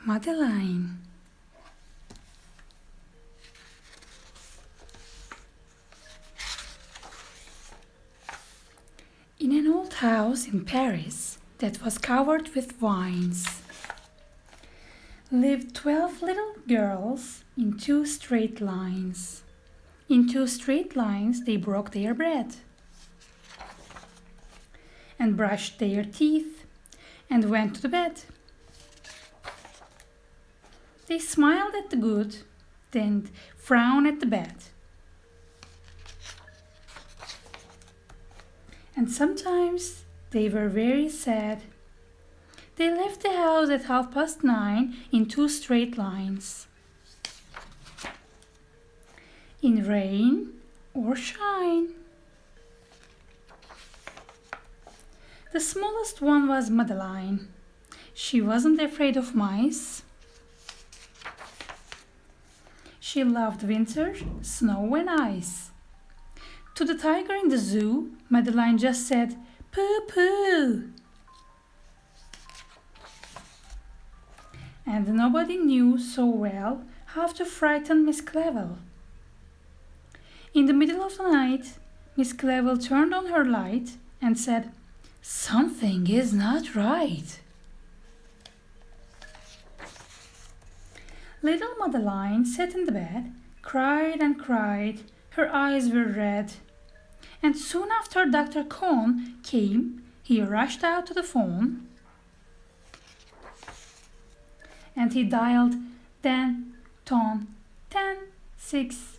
Madeline. In an old house in Paris that was covered with vines lived 12 little girls in 2 straight lines. In 2 straight lines they broke their bread and brushed their teeth and went to the bed. They smiled at the good, then frowned at the bad. And sometimes they were very sad. They left the house at 9:30 in 2 straight lines. In rain or shine. The smallest one was Madeline. She wasn't afraid of mice. She loved winter, snow and ice. To the tiger in the zoo, Madeline just said, "Pooh, pooh." And nobody knew so well how to frighten Miss Clevel. In the middle of the night, Miss Clevel turned on her light and said, "Something is not right." Little Madeline sat in the bed, cried and cried. Her eyes were red. And soon after Dr. Cohn came, he rushed out to the phone and he dialed 10, 6.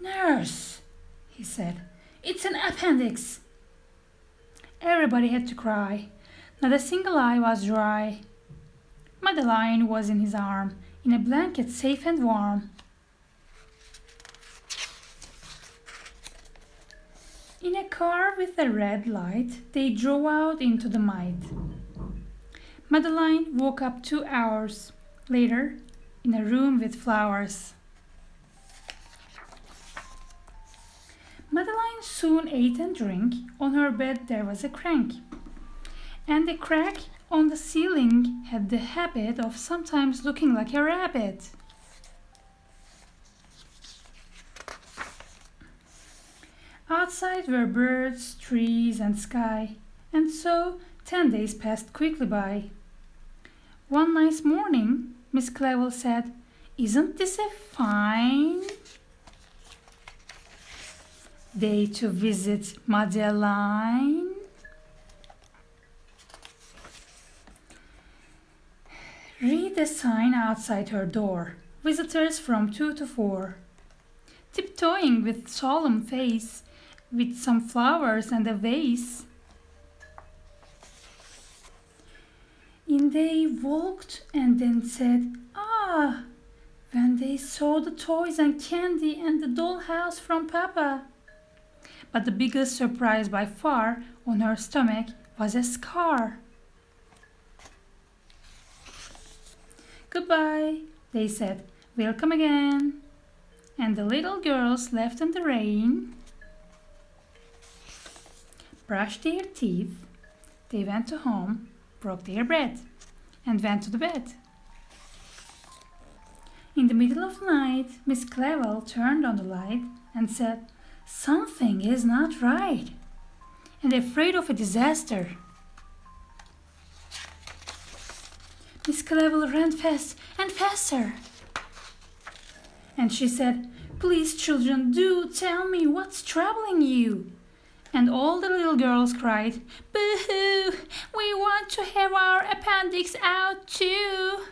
"Nurse," he said, "it's an appendix." Everybody had to cry. Not a single eye was dry. Madeline was in his arm, in a blanket safe and warm. In a car with a red light, they drove out into the night. Madeline woke up 2 hours later in a room with flowers. Madeline soon ate and drank. On her bed there was a crank, and the crack on the ceiling had the habit of sometimes looking like a rabbit. Outside were birds, trees, and sky, and so 10 days passed quickly by. One nice morning, Miss Clevel said, "Isn't this a fine day to visit Madeline?" Read the sign outside her door. Visitors from 2 to 4. Tiptoeing with solemn face, with some flowers and a vase. In they walked and then said, "Ah," when they saw the toys and candy and the dollhouse from Papa. But the biggest surprise by far on her stomach was a scar. "Goodbye," they said, "we'll come again." And the little girls left in the rain, brushed their teeth, they went to home, broke their bread, and went to the bed. In the middle of the night, Miss Clevel turned on the light and said, "Something is not right," and afraid of a disaster. Miss Clevel ran fast and faster. And she said, "Please, children, do tell me what's troubling you." And all the little girls cried, "Boo-hoo! We want to have our appendix out too."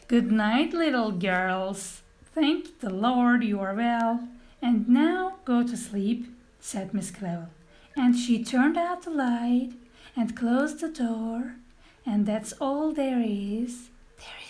"Good night, little girls. Thank the Lord you are well. And now go to sleep," said Miss Clevel. And she turned out the light and closed the door. And that's all there is. There is